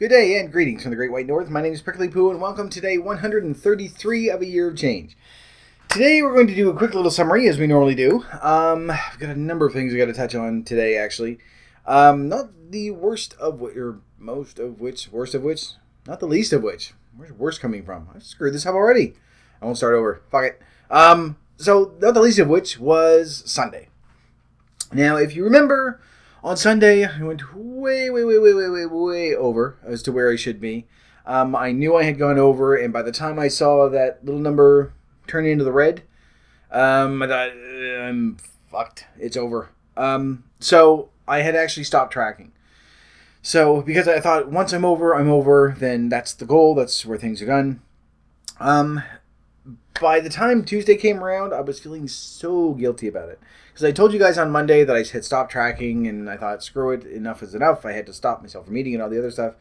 Good day and greetings from the Great White North. My name is Prickly Poo and welcome to day 133 of a year of change. Today we're going to do a quick little summary as we normally do. I've got a number of things we got to touch on today actually. Not the worst of which, or most of which, worst of which, not the least of which. Where's worst coming from? I've screwed this up already. I won't start over. Fuck it. So not the least of which was Sunday. Now if you remember, on Sunday, I went way over as to where I should be. I knew I had gone over, and by the time I saw that little number turn into the red, I thought, I'm fucked. It's over. So I had actually stopped tracking. So, because I thought, once I'm over, then that's the goal. That's where things are done. By the time Tuesday came around, I was feeling so guilty about it. Because I told you guys on Monday that I had stopped tracking, and I thought, screw it, enough is enough. I had to stop myself from eating and all the other stuff.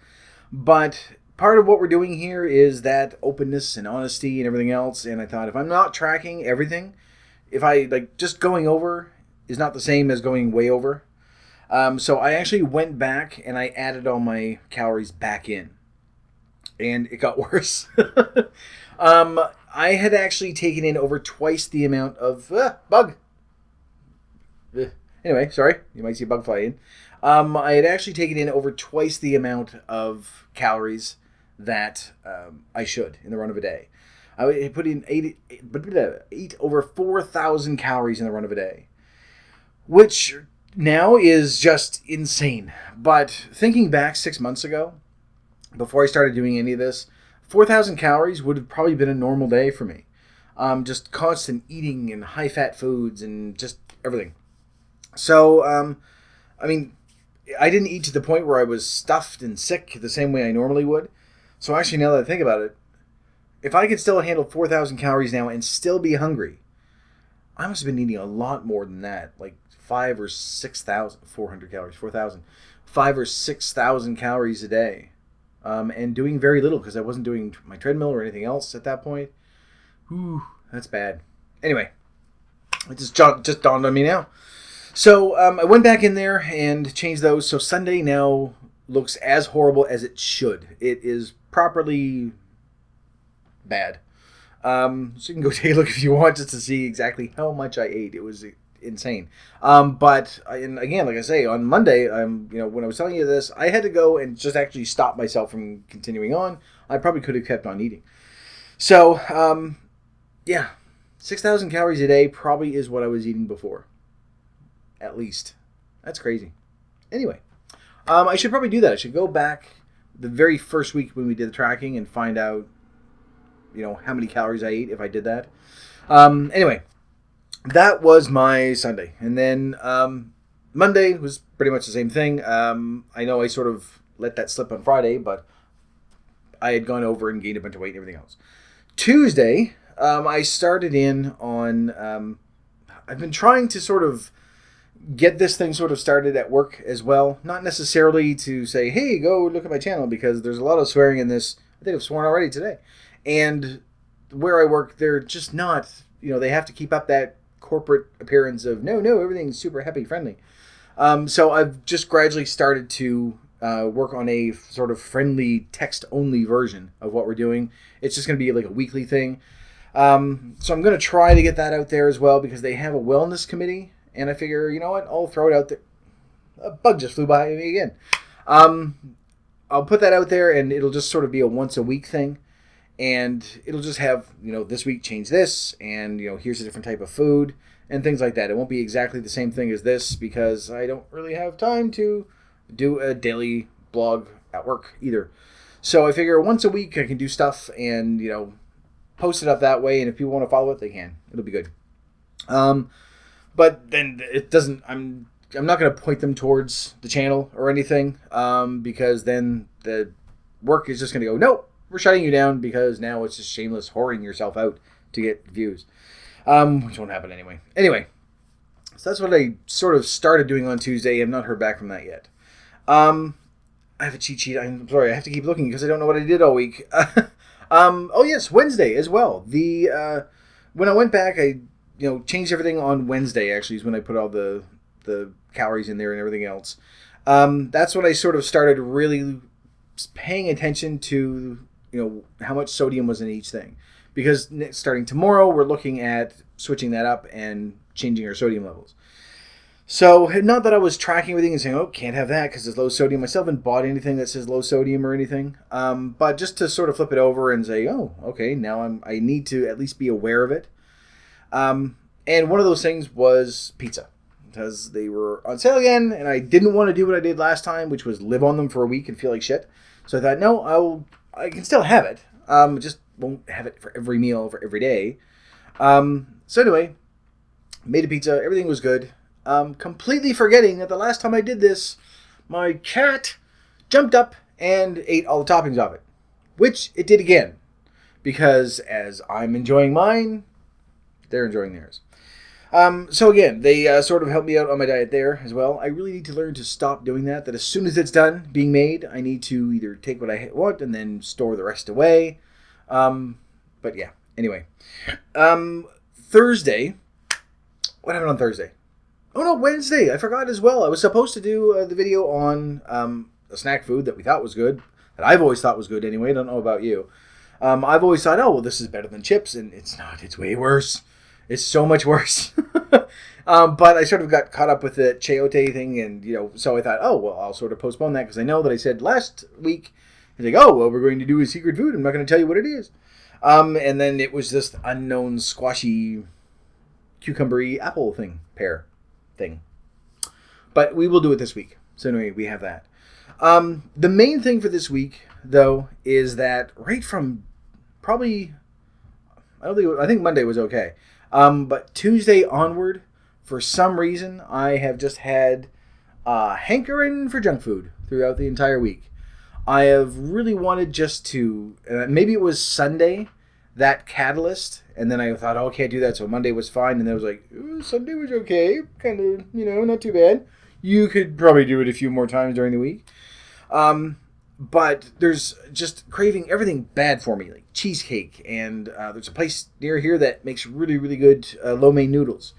But part of what we're doing here is that openness and honesty and everything else. And I thought, if I'm not tracking everything, if I, just going over is not the same as going way over. So I actually went back and I added all my calories back in. And it got worse. I had actually taken in over twice the amount of bug. Anyway, sorry, you might see a bug fly in. I had actually taken in over twice the amount of calories that I should in the run of a day. I put in eat over 4,000 calories in the run of a day, which now is just insane. But thinking back 6 months ago, before I started doing any of this, 4,000 calories would have probably been a normal day for me. Just constant eating and high-fat foods and just everything. So, I didn't eat to the point where I was stuffed and sick the same way I normally would. So actually, now that I think about it, if I could still handle 4,000 calories now and still be hungry, I must have been eating a lot more than that, like 5,000 or 6,000, 400 calories, 4,000, 5,000 or 6,000 calories a day. And doing very little because I wasn't doing my treadmill or anything else at that point. Whew, that's bad. Anyway, it just dawned on me now. So I went back in there and changed those. So Sunday now looks as horrible as it should. It is properly bad. So you can go take a look if you want just to see exactly how much I ate. It was insane. But again, like I say, on Monday, when I was telling you this, I had to go and just actually stop myself from continuing on. I probably could have kept on eating. So, 6,000 calories a day probably is what I was eating before. At least. That's crazy. Anyway, I should probably do that. I should go back the very first week when we did the tracking and find out, how many calories I ate if I did that. Anyway, that was my Sunday. And then Monday was pretty much the same thing. I know I sort of let that slip on Friday, but I had gone over and gained a bunch of weight and everything else. Tuesday, I started in on... I've been trying to sort of get this thing sort of started at work as well. Not necessarily to say, hey, go look at my channel, because there's a lot of swearing in this. I think I've sworn already today. And where I work, they're just not... they have to keep up that corporate appearance of no, everything's super happy friendly. So I've just gradually started to work on a sort of friendly text only version of what we're doing. It's just going to be like a weekly thing. So I'm going to try to get that out there as well, because they have a wellness committee, and I figure, you know what, I'll throw it out there. A bug just flew by me again. I'll put that out there, and it'll just sort of be a once a week thing. And it'll just have, this week change this, and, here's a different type of food, and things like that. It won't be exactly the same thing as this, because I don't really have time to do a daily blog at work either. So I figure once a week I can do stuff and, post it up that way, and if people want to follow it, they can. It'll be good. But then it doesn't, I'm not going to point them towards the channel or anything, because then the work is just going to go, nope. We're shutting you down because now it's just shameless whoring yourself out to get views. Which won't happen anyway. Anyway, so that's what I sort of started doing on Tuesday. I've not heard back from that yet. I have a cheat sheet. I'm sorry, I have to keep looking because I don't know what I did all week. Oh yes, Wednesday as well. When I went back, I changed everything on Wednesday. Actually, is when I put all the calories in there and everything else. That's when I sort of started really paying attention to, how much sodium was in each thing. Because starting tomorrow, we're looking at switching that up and changing our sodium levels. So, not that I was tracking everything and saying, oh, can't have that because it's low sodium. I still haven't bought anything that says low sodium or anything. But just to sort of flip it over and say, oh, okay, now I need to at least be aware of it. And one of those things was pizza. Because they were on sale again, and I didn't want to do what I did last time, which was live on them for a week and feel like shit. So I thought, no, I can still have it. Just won't have it for every meal, for every day. So anyway, made a pizza. Everything was good. Completely forgetting that the last time I did this, my cat jumped up and ate all the toppings of it. Which it did again. Because as I'm enjoying mine, they're enjoying theirs. So again, they sort of helped me out on my diet there as well. I really need to learn to stop doing that. That as soon as it's done being made, I need to either take what I want and then store the rest away. But yeah, anyway. Thursday. What happened on Thursday? Oh no, Wednesday. I forgot as well. I was supposed to do the video on a snack food that we thought was good. That I've always thought was good anyway. I don't know about you. I've always thought, oh, well, this is better than chips. And it's not. It's way worse. It's so much worse. But I sort of got caught up with the chayote thing, and so I thought, oh well, I'll sort of postpone that because I know that I said last week, we're going to do a secret food. I'm not going to tell you what it is. And then it was this unknown squashy, cucumbery apple pear thing. But we will do it this week. So anyway, we have that. The main thing for this week, though, is that right from probably, I think Monday was okay. But Tuesday onward, for some reason, I have just had hankering for junk food throughout the entire week. I have really wanted just to, maybe it was Sunday, that catalyst, and then I thought, oh, I can't do that, so Monday was fine, and then I was like, Sunday was okay, kind of, not too bad. You could probably do it a few more times during the week. But there's just craving everything bad for me, like cheesecake, and there's a place near here that makes really, really good lo mein noodles.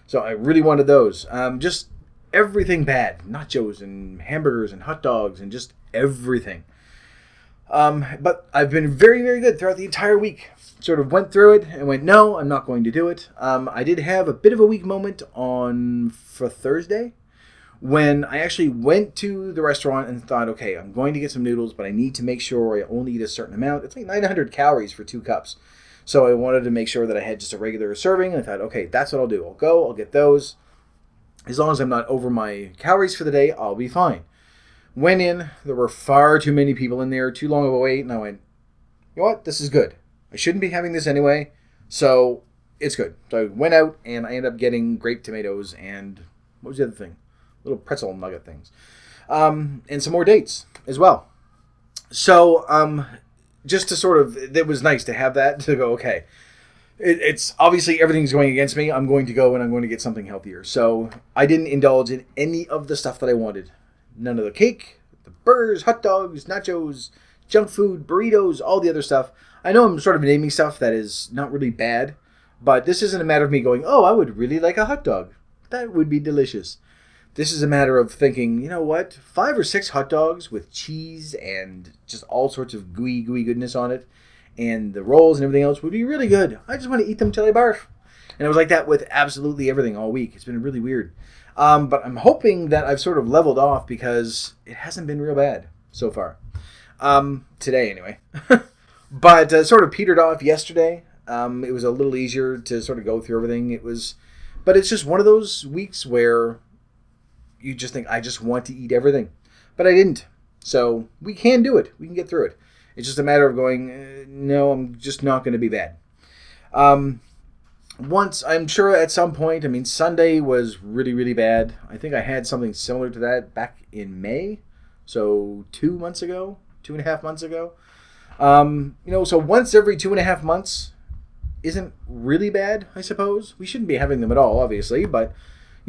So I really wanted those. Just everything bad, nachos and hamburgers and hot dogs and just everything. But I've been very, very good throughout the entire week. Sort of went through it and went, no, I'm not going to do it. I did have a bit of a weak moment for Thursday, when I actually went to the restaurant and thought, okay, I'm going to get some noodles, but I need to make sure I only eat a certain amount. It's like 900 calories for 2 cups. So I wanted to make sure that I had just a regular serving. And I thought, okay, that's what I'll do. I'll get those. As long as I'm not over my calories for the day, I'll be fine. Went in. There were far too many people in there, too long of a wait. And I went, you know what? This is good. I shouldn't be having this anyway. So it's good. So I went out and I ended up getting grape tomatoes and what was the other thing? Little pretzel nugget things. And some more dates as well. So, just to sort of, it was nice to have that, to go, okay, it's obviously everything's going against me. I'm going to go and I'm going to get something healthier. So, I didn't indulge in any of the stuff that I wanted. None of the cake, the burgers, hot dogs, nachos, junk food, burritos, all the other stuff. I know I'm sort of naming stuff that is not really bad, but this isn't a matter of me going, oh, I would really like a hot dog. That would be delicious. This is a matter of thinking, you know what, 5 or 6 hot dogs with cheese and just all sorts of gooey goodness on it, and the rolls and everything else would be really good. I just want to eat them till I barf. And it was like that with absolutely everything all week. It's been really weird. But I'm hoping that I've sort of leveled off because it hasn't been real bad so far. Today, anyway. But sort of petered off yesterday. It was a little easier to sort of go through everything. But it's just one of those weeks where you just think, I just want to eat everything. But I didn't. So we can do it. We can get through it. It's just a matter of going, no, I'm just not going to be bad. Once, I'm sure at some point, Sunday was really, really bad. I think I had something similar to that back in May. So 2 months ago, 2.5 months ago. So once every 2.5 months isn't really bad, I suppose. We shouldn't be having them at all, obviously, but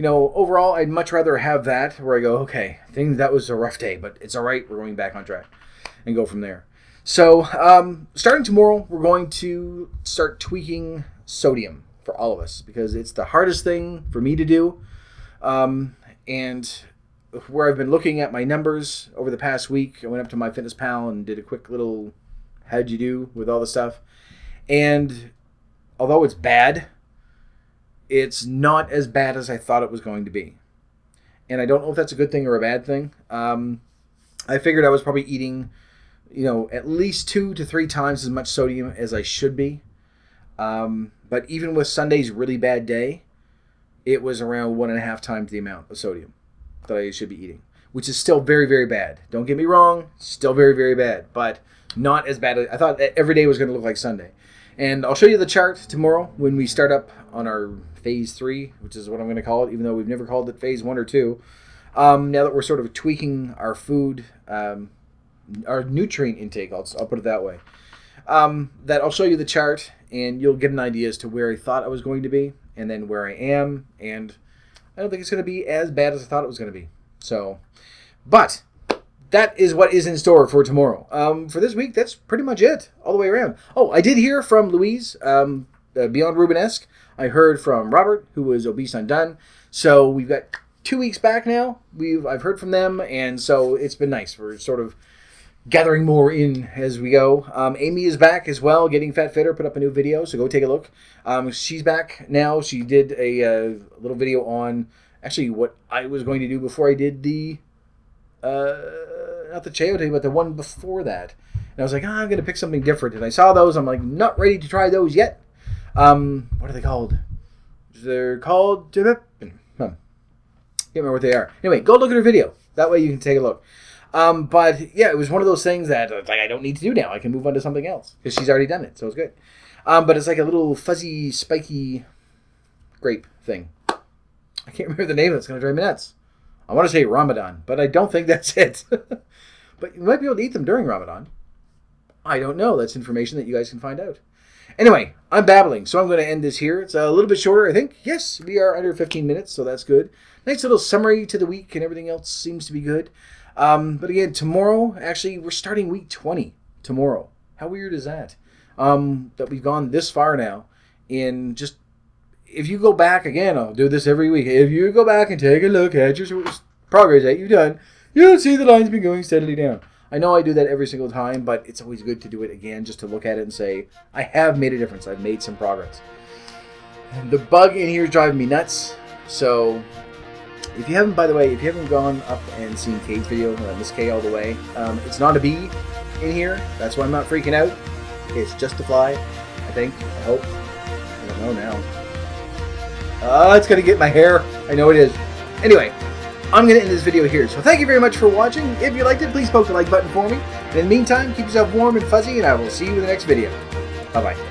overall, I'd much rather have that where I go, okay, I think that was a rough day, but it's all right. We're going back on track and go from there. So, starting tomorrow, we're going to start tweaking sodium for all of us because it's the hardest thing for me to do. And where I've been looking at my numbers over the past week. I went up to MyFitnessPal and did a quick little how'd you do with all the stuff. And although it's bad, it's not as bad as I thought it was going to be. And I don't know if that's a good thing or a bad thing. I figured I was probably eating, at least 2 to 3 times as much sodium as I should be. But even with Sunday's really bad day, it was around 1.5 times the amount of sodium that I should be eating, which is still very, very bad. Don't get me wrong, still very, very bad, but not as bad. I thought that every day was going to look like Sunday. And I'll show you the chart tomorrow when we start up on our phase 3, which is what I'm going to call it, even though we've never called it phase 1 or 2. Now that we're sort of tweaking our food, our nutrient intake, I'll put it that way. That I'll show you the chart, and you'll get an idea as to where I thought I was going to be, and then where I am, and I don't think it's going to be as bad as I thought it was going to be. So, but that is what is in store for tomorrow. For this week, that's pretty much it, all the way around. Oh, I did hear from Louise, Beyond Rubenesque. I heard from Robert, who was Obese Undone. So we've got 2 weeks back now. I've heard from them, and so it's been nice. We're sort of gathering more in as we go. Amy is back as well, Getting Fat Fitter, put up a new video, so go take a look. She's back now. She did a little video on actually what I was going to do before I did the, not the chayote, but the one before that. And I was like, I'm going to pick something different. And I saw those. I'm like, not ready to try those yet. What are they called? They're called... Can't remember what they are. Anyway, go look at her video. That way you can take a look. But yeah, it was one of those things that I don't need to do now. I can move on to something else because she's already done it, so it's good. But it's like a little fuzzy, spiky grape thing. I can't remember the name of it. It's going to drive me nuts. I want to say Ramadan, but I don't think that's it. But you might be able to eat them during Ramadan. I don't know. That's information that you guys can find out. Anyway, I'm babbling, so I'm going to end this here. It's a little bit shorter, I think. Yes, we are under 15 minutes, so that's good. Nice little summary to the week, and everything else seems to be good. But again, tomorrow, actually, we're starting week 20 tomorrow. How weird is that? That we've gone this far now. In just, if you go back, again, I'll do this every week. If you go back and take a look at your progress that you've done, you'll see the line's been going steadily down. I know I do that every single time, but it's always good to do it again, just to look at it and say, I have made a difference. I've made some progress. And the bug in here is driving me nuts. So, if you haven't, by the way, if you haven't gone up and seen Kate's video, Miss K all the way, it's not a bee in here. That's why I'm not freaking out. It's just a fly, I think. I hope. I don't know now. It's going to get my hair. I know it is. Anyway, I'm going to end this video here. So thank you very much for watching. If you liked it, please poke the like button for me. And in the meantime, keep yourself warm and fuzzy, and I will see you in the next video. Bye-bye.